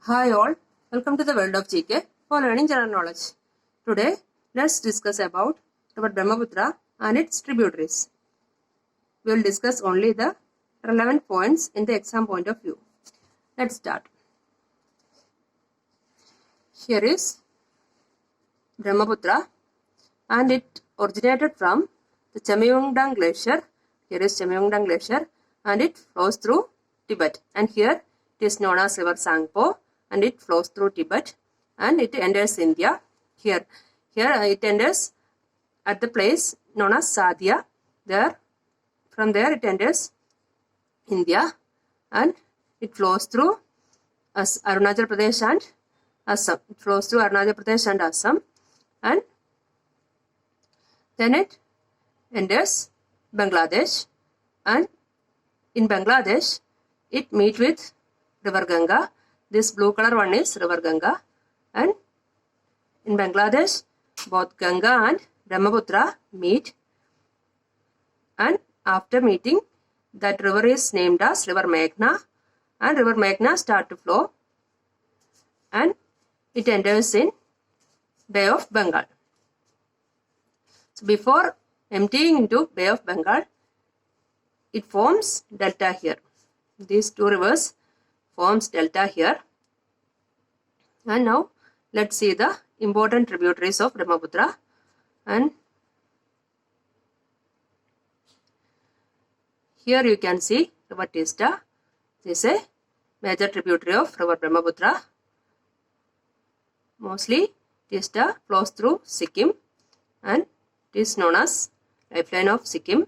Hi all, welcome to the world of GK for learning general knowledge. Today, let's discuss about River Brahmaputra and its tributaries. We will discuss only the relevant points in the exam point of view. Let's start. Here is Brahmaputra and it originated from the Chamyongdang Glacier. Here is Chamyongdang Glacier and it flows through Tibet. And here it is known as River Sangpo and it flows through Tibet and it enters India. Here it enters at the place known as Sadia. From there it enters India and it flows through Arunachal Pradesh and Assam. It flows through Arunachal Pradesh and Assam and then it enters Bangladesh, and in Bangladesh it meets with River Ganga. This blue color one is River Ganga, and in Bangladesh both Ganga and Brahmaputra meet, and after meeting that river is named as River Meghna, and River Meghna start to flow and it enters in Bay of Bengal. So before emptying into Bay of Bengal, it forms delta here. These two rivers forms delta here. And now let's see the important tributaries of Brahmaputra. And here you can see River Teesta. This is a major tributary of River Brahmaputra. Mostly Teesta flows through Sikkim and it is known as lifeline of Sikkim.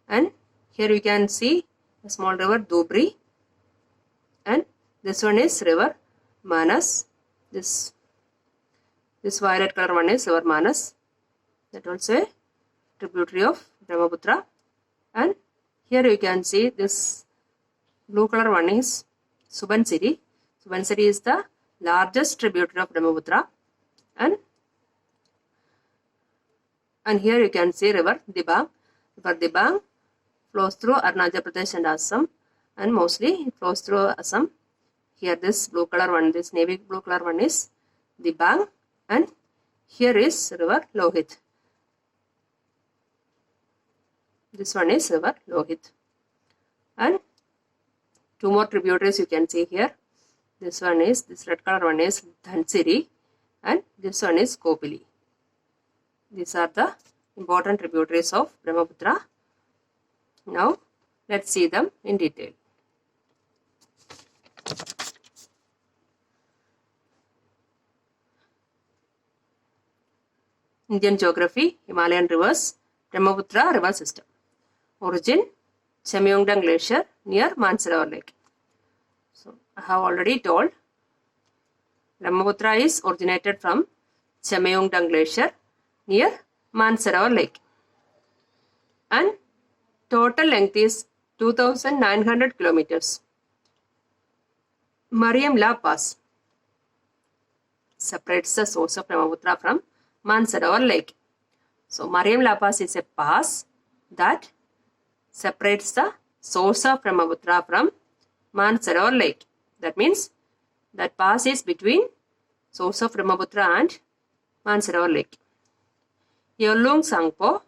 And here you can see a small river Dhubri, and this one is River Manas. This violet color one is River Manas. That also a tributary of Brahmaputra. And here you can see this blue color one is Subansiri. Subansiri is the largest tributary of Brahmaputra. And here you can see River Dibang. River Dibang flows through Arunachal Pradesh and Assam, and mostly it flows through Assam. Here this blue color one, this navy blue color one is Dibang, and here is River Lohit. This one is River Lohit. And two more tributaries you can see here. This red color one is Dhansiri, and this one is Kopili. These are the important tributaries of Brahmaputra. Now let's see them in detail. Indian geography, Himalayan rivers, Brahmaputra river system. Origin, Chamyongdang Glacier near Mansarovar Lake. So I have already told Brahmaputra is originated from Chamyongdang Glacier near Mansarovar Lake, and total length is 2,900 kilometers. Mariamla Pass separates the source of Brahmaputra from Mansarovar Lake. So Mariamla Pass is a pass that separates the source of Brahmaputra from Mansarovar Lake. That means that pass is between source of Brahmaputra and Mansarovar Lake. Yerlung Sangpo.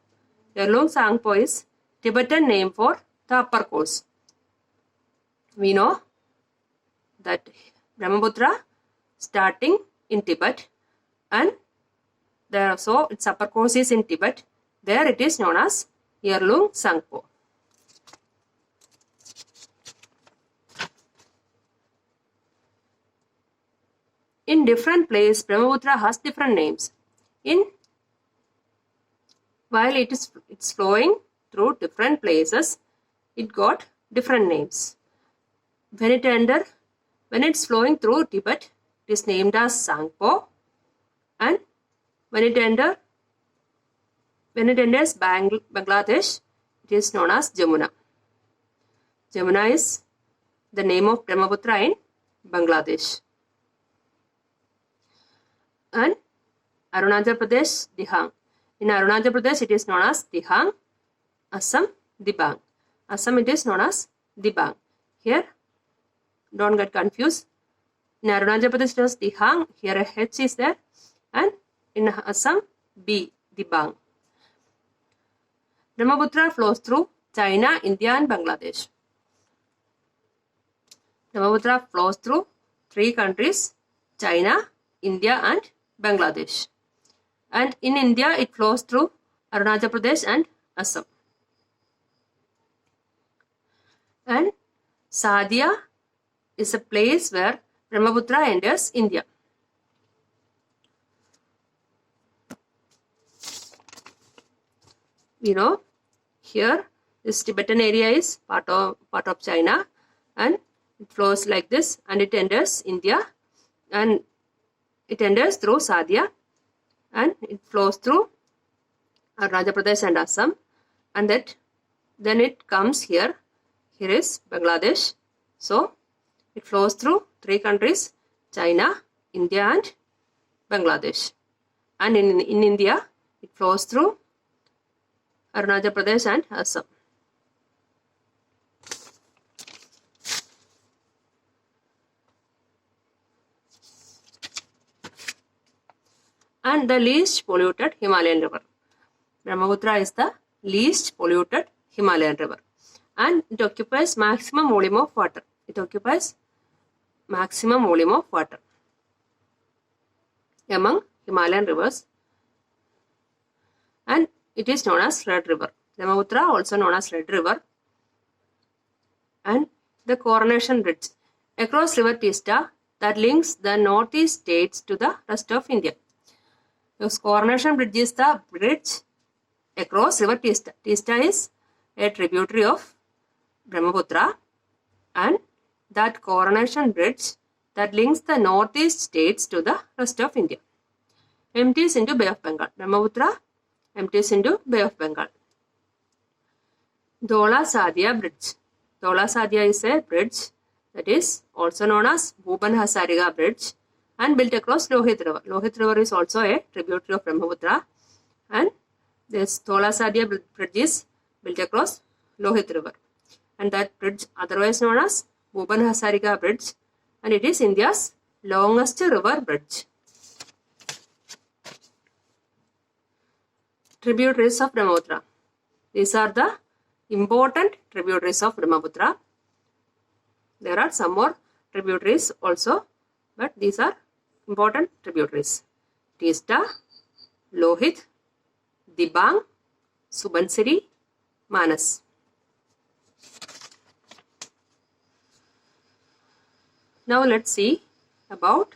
Yerlung Sangpo is Tibetan name for the upper course. We know that Brahmaputra starting in Tibet, and there so its upper course is in Tibet. There it is known as Yerlung Sangpo. In different places, Brahmaputra has different names. While it's flowing through different places, it got different names. When it's flowing through Tibet, it is named as Sangpo, and when it enters Bangladesh, it is known as Jamuna. Jamuna is the name of Brahmaputra in Bangladesh. And Arunachal Pradesh, Dihang. In Arunachal Pradesh, it is known as Dihang. Assam, Dibang. Assam, it is known as Dibang. Here, don't get confused. In Arunachal Pradesh, it was Dihang. Here a H is there. And in Assam, B, Dibang. Brahmaputra flows through China, India, and Bangladesh. Brahmaputra flows through 3 countries, China, India, and Bangladesh. And in India, it flows through Arunachal Pradesh and Assam. And Sadia is a place where Brahmaputra enters India. You know, here this Tibetan area is part of China, and it flows like this, and it enters India, and it enters through Sadia, and it flows through Arunachal Pradesh and Assam, and then it comes here. Here is Bangladesh. So it flows through 3 countries, China, India, and Bangladesh. And in India, it flows through Arunachal Pradesh and Assam. And the least polluted Himalayan river. Brahmaputra is the least polluted Himalayan river. And it occupies maximum volume of water. It occupies maximum volume of water among Himalayan rivers. And it is known as Red River. Brahmaputra also known as Red River. And the Coronation Bridge across River Teesta that links the northeast states to the rest of India. The Coronation Bridge is the bridge across River Teesta. Teesta is a tributary of Brahmaputra, and that Coronation Bridge that links the northeast states to the rest of India empties into Bay of Bengal. Brahmaputra empties into Bay of Bengal. Dhola Sadia Bridge. Dhola Sadia is a bridge that is also known as Bhuban Hasarika Bridge and built across Lohit River. Lohit River is also a tributary of Brahmaputra, and this Dhola Sadia bridge is built across Lohit River. And that bridge otherwise known as Bhuban Hasarika Bridge, and it is India's longest river bridge. Tributaries of Brahmaputra. These are the important tributaries of Brahmaputra. There are some more tributaries also, but these are important tributaries. Teesta, Lohit, Dibang, Subansiri, Manas. Now let's see about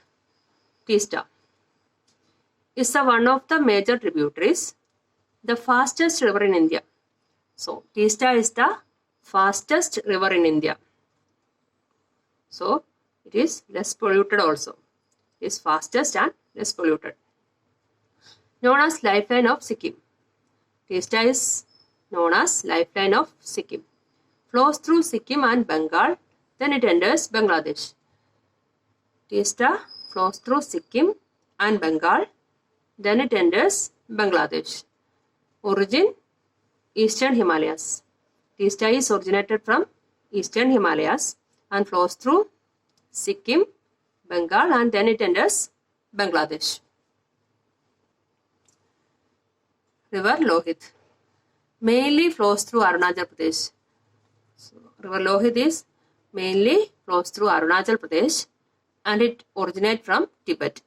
Teesta. It's one of the major tributaries, the fastest river in India. So Teesta is the fastest river in India. So it is less polluted also. It is fastest and less polluted. Known as lifeline of Sikkim. Teesta is known as lifeline of Sikkim. Flows through Sikkim and Bengal, then it enters Bangladesh. Teesta flows through Sikkim and Bengal, then it enters Bangladesh. Origin, Eastern Himalayas. Teesta is originated from Eastern Himalayas and flows through Sikkim, Bengal, and then it enters Bangladesh. River Lohit mainly flows through Arunachal Pradesh. So, River Lohit is mainly flows through Arunachal Pradesh, and it originates from Tibet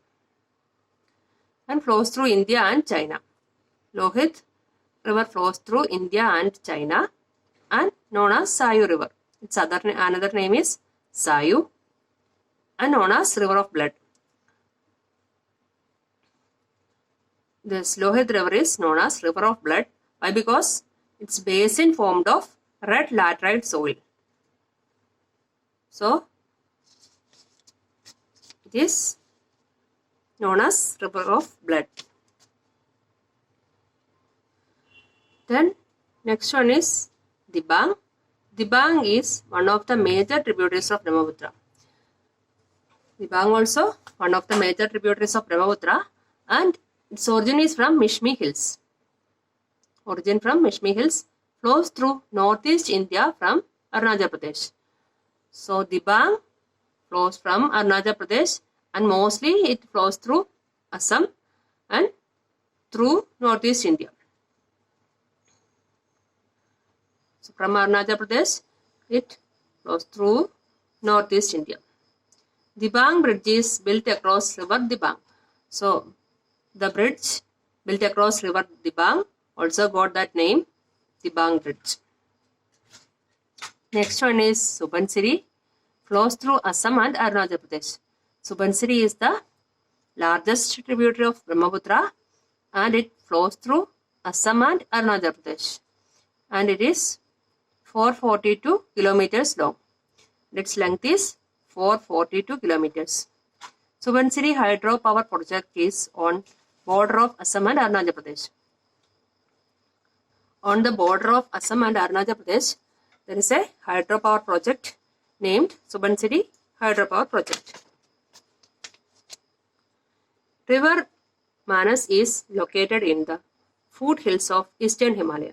and flows through India and China. Lohit River flows through India and China and known as Sayu River. Its another name is Sayu and known as River of Blood. This Lohit River is known as River of Blood. Why? Because its basin formed of red laterite soil. So it is known as River of Blood. Then next one is Dibang. Dibang is one of the major tributaries of Brahmaputra. Dibang also one of the major tributaries of Brahmaputra, and its origin is from Mishmi Hills. Origin from Mishmi Hills, flows through northeast India from Arunachal Pradesh. So Dibang flows from Arunachal Pradesh, and mostly it flows through Assam and through Northeast India. So from Arunachal Pradesh, it flows through Northeast India. Dibang Bridge is built across River Dibang. So the bridge built across River Dibang also got that name, Dibang Bridge. Next one is Subansiri, flows through Assam and Arunachal Pradesh. Subansiri is the largest tributary of Brahmaputra and it flows through Assam and Arunachal Pradesh. And it is 442 kilometers long. Its length is 442 kilometers. Subansiri hydropower project is on border of Assam and Arunachal Pradesh. On the border of Assam and Arunachal Pradesh, there is a hydropower project named Subansiri Hydropower Project. River Manas is located in the foothills of Eastern Himalaya.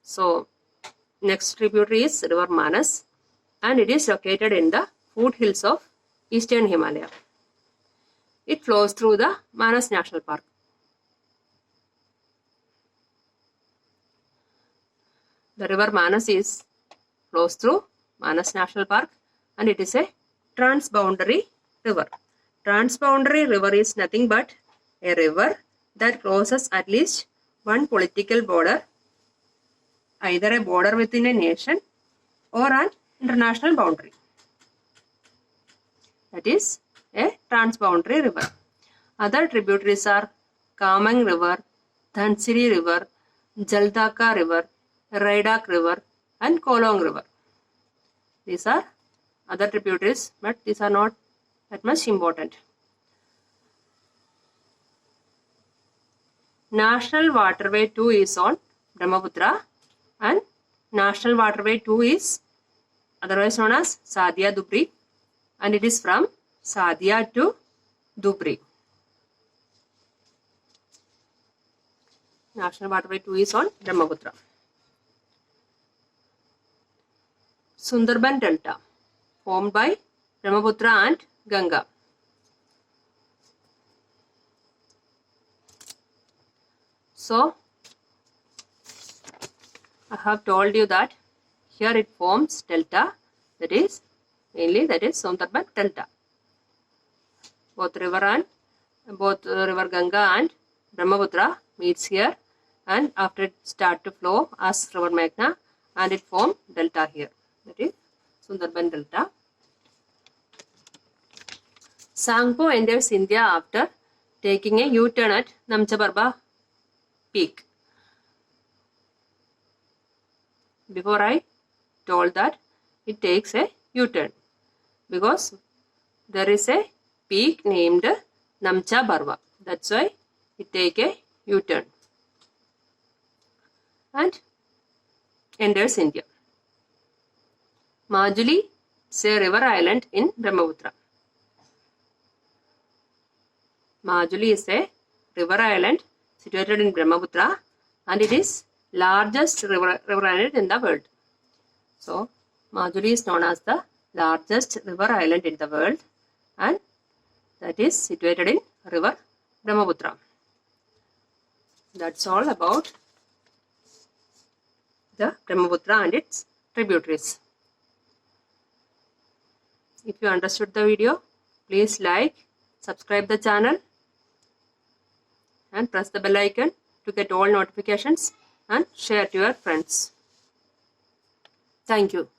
So, next tributary is River Manas and it is located in the foothills of Eastern Himalaya. It flows through the Manas National Park. The river Manas flows through Manas National Park and it is a transboundary river. Transboundary river is nothing but a river that crosses at least one political border, either a border within a nation or an international boundary. That is a transboundary river. Other tributaries are Kamang River, Dhansiri River, Jaldaka River, Raidak River and Kolong River. These are other tributaries, but these are not that much important. National Waterway 2 is on Brahmaputra and National Waterway 2 is otherwise known as Sadia Dubri and it is from Sadia to Dubri. National Waterway 2 is on Brahmaputra. Sundarban Delta, formed by Brahmaputra and Ganga. So, I have told you that here it forms delta, that is Sundarban Delta. Both river Ganga and Brahmaputra meets here and after it start to flow as river Meghna and it form delta here. That is Sundarban Delta. Sangpo enters India after taking a U-turn at Namcha peak. Before I told that it takes a U-turn because there is a peak named Namcha Barwa. That's why it take a U-turn and enters India. Majuli is a river island in Brahmaputra. Majuli is a river island situated in Brahmaputra and it is largest river island in the world. So, Majuli is known as the largest river island in the world and that is situated in river Brahmaputra. That's all about the Brahmaputra and its tributaries. If you understood the video, please like, subscribe the channel and press the bell icon to get all notifications and share to your friends. Thank you.